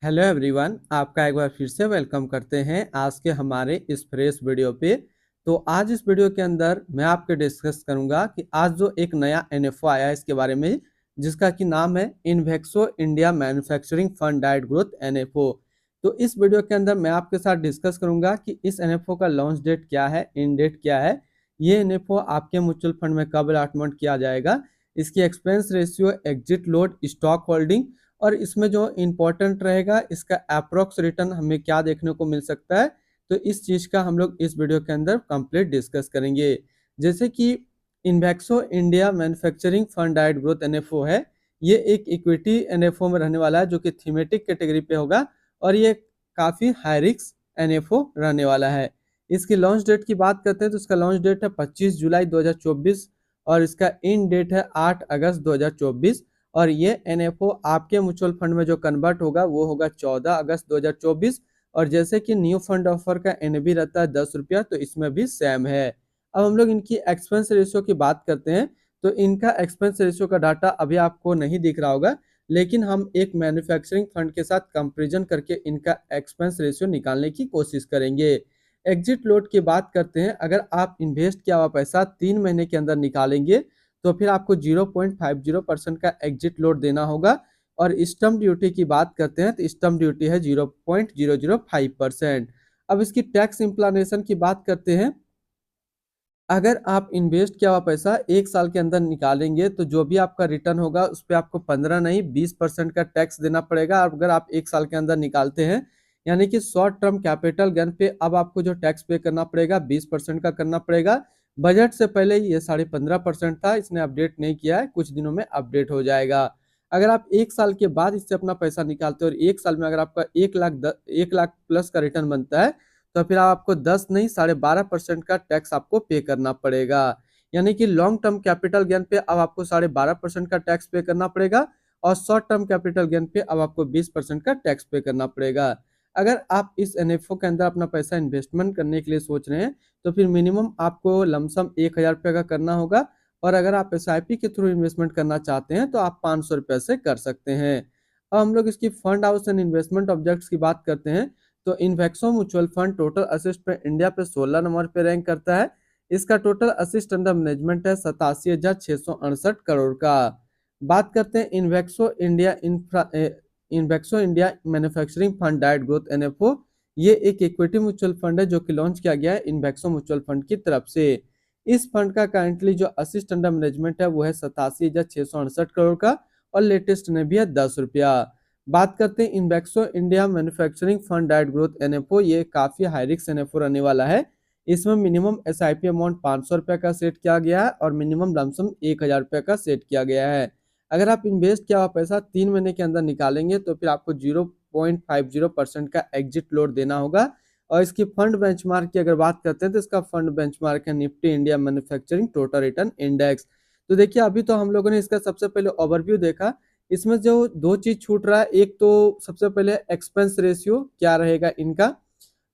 Hello everyone, आपका एक बार फिर से वेलकम करते हैं आज के हमारे इस फ्रेश वीडियो पे। तो आज इस वीडियो के अंदर मैं आपके डिस्कस करूंगा कि आज जो एक नया एनएफओ आया है इसके बारे में, जिसका कि नाम है इन्वेक्सो इंडिया मैन्युफैक्चरिंग फंड डाइट ग्रोथ एनएफओ। तो इस वीडियो के अंदर मैं आपके साथ डिस्कस करूंगा कि इस एनएफओ का लॉन्च डेट क्या है, इन डेट क्या है, ये एनएफओ आपके म्यूचुअल फंड में कब अलॉटमेंट किया जाएगा, इसकी expense ratio, exit load, stock holding, और इसमें जो इम्पोर्टेंट रहेगा इसका अप्रोक्स रिटर्न हमें क्या देखने को मिल सकता है। तो इस चीज़ का हम लोग इस वीडियो के अंदर कंप्लीट डिस्कस करेंगे। जैसे कि इन्वेक्सो इंडिया मैन्युफैक्चरिंग फंड डाइट ग्रोथ एनएफओ है, ये एक इक्विटी एनएफओ में रहने वाला है जो कि थीमेटिक कैटेगरी पे होगा, और ये काफ़ी हाई रिस्क एनएफओ रहने वाला है। इसकी लॉन्च डेट की बात करते हैं तो इसका लॉन्च डेट है 25 जुलाई 2024 और इसका इन डेट है 8 अगस्त 2024। और ये एनएफओ आपके म्यूचुअल फंड में जो कन्वर्ट होगा वो होगा 14 अगस्त 2024। और जैसे कि न्यू फंड ऑफर का एनबी रहता है 10 रुपया, तो इसमें भी सेम है। अब हम लोग इनकी एक्सपेंस रेशियो की बात करते हैं। तो इनका एक्सपेंस रेशियो का डाटा अभी आपको नहीं दिख रहा होगा, लेकिन हम एक मैन्युफैक्चरिंग फंड के साथ कंपेरिजन करके इनका एक्सपेंस रेशियो निकालने की कोशिश करेंगे। एग्जिट लोड की बात करते हैं, अगर आप इन्वेस्ट किया हुआ पैसा 3 महीने के अंदर निकालेंगे तो फिर आपको 0.50% का एग्जिट लोड देना होगा। और स्टम्प ड्यूटी की बात करते हैं तो स्टम्प ड्यूटी है 0.005%। अब इसकी टैक्स इम्प्लानेशन की बात करते हैं, अगर आप इन्वेस्ट किया हुआ पैसा 1 साल के अंदर निकालेंगे तो जो भी आपका रिटर्न होगा उस पर आपको 15 नहीं 20% का टैक्स देना पड़ेगा। अगर आप 1 साल के अंदर निकालते हैं, यानी कि शॉर्ट टर्म कैपिटल गेन पे अब आपको जो टैक्स पे करना पड़ेगा 20% का करना पड़ेगा। बजट से पहले ये 15.5% था, इसने अपडेट नहीं किया है, कुछ दिनों में अपडेट हो जाएगा। अगर आप 1 साल के बाद इससे अपना पैसा निकालते हो और 1 साल में अगर आपका 1 लाख प्लस का रिटर्न बनता है, तो फिर आपको 10 नहीं 12.5% का टैक्स आपको पे करना पड़ेगा। यानी कि लॉन्ग टर्म कैपिटल गेन पे अब आपको 12.5% का टैक्स पे करना पड़ेगा, और शॉर्ट टर्म कैपिटल गेन पे अब आपको 20% का टैक्स पे करना पड़ेगा। अगर आप इस एनएफओ के अंदर अपना पैसा इन्वेस्टमेंट करने के लिए सोच रहे हैं तो फिर मिनिमम आपको लमसम 1,000 रुपये का करना होगा, और अगर आप एसआईपी के थ्रू इन्वेस्टमेंट करना चाहते हैं तो आप 500 रुपये से कर सकते हैं। अब हम लोग इसकी fund house and investment objects की बाट करते हैं। तो इन्वेक्सो म्यूचुअल फंड टोटल असिस्ट पे इंडिया पे 16 नंबर पे रैंक करता है। इसका टोटल असिस्ट अंडर मैनेजमेंट है 87,668 करोड़ का। बात करते हैं इन्वेक्सो इंडिया मैन्युफैक्चरिंग फंड डाइट ग्रोथ एनएफओ। ये एक इक्विटी म्यूचुअल फंड है जो कि लॉन्च किया गया है इन्वेक्सो म्यूचुअल फंड की तरफ से। इस फंड का करंटली जो असिस्ट अंडर मैनेजमेंट है वो है 87,668 करोड़ का, और लेटेस्ट ने भी है 10 रुपया। बात करते हैं इन्वेक्सो इंडिया मैन्युफैक्चरिंग फंड डाइट ग्रोथ एनएफओ, ये काफी हाई रिस्क एनएफओ रहने वाला है। इसमें मिनिमम एसआईपी अमाउंट 500 रुपये का सेट किया गया है और मिनिमम लमसम 1,000 रुपये का सेट किया गया है। अगर आप इन्वेस्ट किया हुआ पैसा 3 महीने के अंदर निकालेंगे तो फिर आपको 0.50% का एग्जिट लोड देना होगा। और इसकी फंड बेंचमार्क की अगर बात करते हैं तो इसका फंड बेंचमार्क है Nifty India manufacturing total return index. तो देखिए, अभी तो हम लोगों ने इसका सबसे पहले ओवरव्यू देखा। इसमें जो दो चीज छूट रहा है, एक तो सबसे पहले एक्सपेंस रेशियो क्या रहेगा इनका,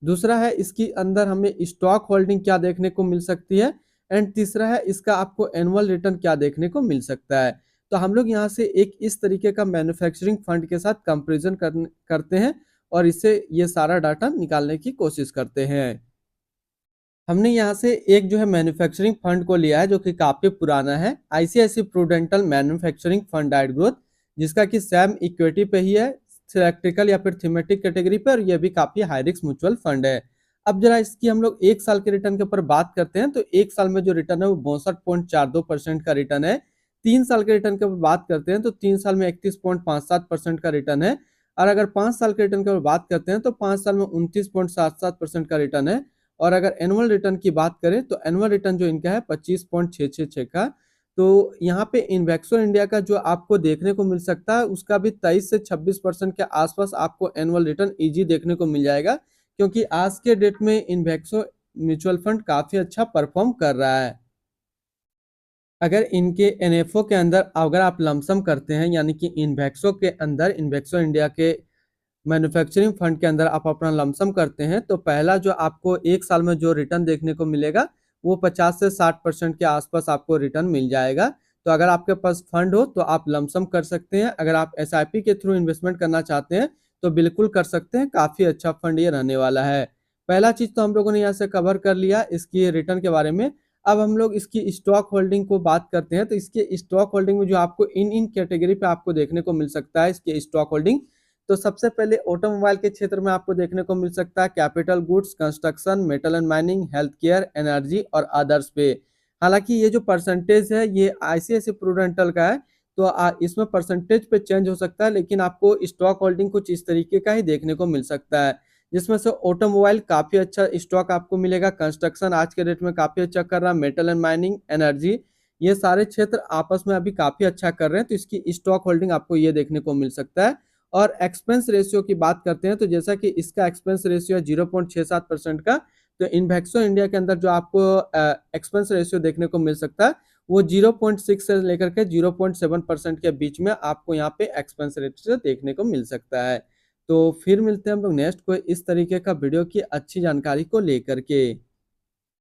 दूसरा है इसकी अंदर हमें स्टॉक होल्डिंग क्या देखने को मिल सकती है, एंड तीसरा है इसका आपको एनुअल रिटर्न क्या देखने को मिल सकता है। तो हम लोग यहाँ से एक इस तरीके का मैन्युफैक्चरिंग फंड के साथ कंपेरिजन करते हैं और इससे ये सारा डाटा निकालने की कोशिश करते हैं। हमने यहाँ से एक जो है मैन्युफैक्चरिंग फंड को लिया है जो कि काफी पुराना है, आईसीआईसी प्रूडेंटल मैन्युफैक्चरिंग फंड डाइट ग्रोथ, जिसका कि सैम इक्विटी पे ही है, सिलेक्ट्रिकल या फिर थीमेटिक कैटेगरी पे, और ये भी काफी हाई रिस्क म्यूचुअल फंड है। अब जरा इसकी हम लोग 1 साल के रिटर्न के ऊपर बात करते हैं, तो 1 साल में जो रिटर्न है वो 62.42% का रिटर्न है। 3 साल के रिटर्न के ऊपर बात करते हैं तो 3 साल में 31.57% का रिटर्न है। और अगर 5 साल के रिटर्न के ऊपर बात करते हैं तो 5 साल में 29.77% का रिटर्न है। और अगर एनुअल रिटर्न की बात करें तो एनुअल रिटर्न जो इनका है 25.666 का। तो यहाँ पे इन्वेक्सो इंडिया का जो आपको देखने को मिल सकता है उसका भी 23 से 26% के आसपास आपको एनुअल रिटर्न इजी देखने को मिल जाएगा, क्योंकि आज के डेट में इन्वेक्सो म्यूचुअल फंड काफी अच्छा परफॉर्म कर रहा है। अगर इनके एनएफओ के अंदर अगर आप लमसम करते हैं, यानी कि इन्वेक्सो के अंदर इन्वेक्सो इंडिया के मैन्युफैक्चरिंग फंड के अंदर आप अपना लमसम करते हैं, तो पहला जो आपको 1 साल में जो रिटर्न देखने को मिलेगा वो 50 से 60% के आसपास आपको रिटर्न मिल जाएगा। तो अगर आपके पास फंड हो तो आप लमसम कर सकते हैं। अगर आप एसआईपी के थ्रू इन्वेस्टमेंट करना चाहते हैं तो बिल्कुल कर सकते हैं, काफ़ी अच्छा फंड ये रहने वाला है। पहला चीज़ तो हम लोगों ने यहाँ से कवर कर लिया इसकी रिटर्न के बारे में। अब हम लोग इसकी स्टॉक होल्डिंग को बात करते हैं, तो इसके स्टॉक होल्डिंग में जो आपको इन कैटेगरी पे आपको देखने को मिल सकता है इसके स्टॉक होल्डिंग। तो सबसे पहले ऑटोमोबाइल के क्षेत्र में आपको देखने को मिल सकता है capital goods, construction, metal and mining, health care, energy और अदर्स पे। हालांकि ये जो परसेंटेज है ये आईसीआईसी प्रूडेंटल का है, तो इसमें परसेंटेज पे चेंज हो सकता है, लेकिन आपको स्टॉक होल्डिंग कुछ इस तरीके का ही देखने को मिल सकता है, जिसमें से ऑटोमोबाइल काफी अच्छा स्टॉक आपको मिलेगा, कंस्ट्रक्शन आज के डेट में काफी अच्छा कर रहा है, मेटल एंड माइनिंग, एनर्जी, ये सारे क्षेत्र आपस में अभी काफी अच्छा कर रहे हैं, तो इसकी स्टॉक होल्डिंग आपको ये देखने को मिल सकता है। और एक्सपेंस रेशियो की बात करते हैं, तो जैसा कि इसका एक्सपेंस रेशियो है 0.67% का, तो इन्वेक्सो इंडिया के अंदर जो आपको एक्सपेंस रेशियो देखने को मिल सकता है वो 0.6 से लेकर के 0.7% के बीच में आपको यहाँ पे एक्सपेंस रेशियो देखने को मिल सकता है। तो फिर मिलते हैं हम लोग नेक्स्ट कोई इस तरीके का वीडियो की अच्छी जानकारी को लेकर के।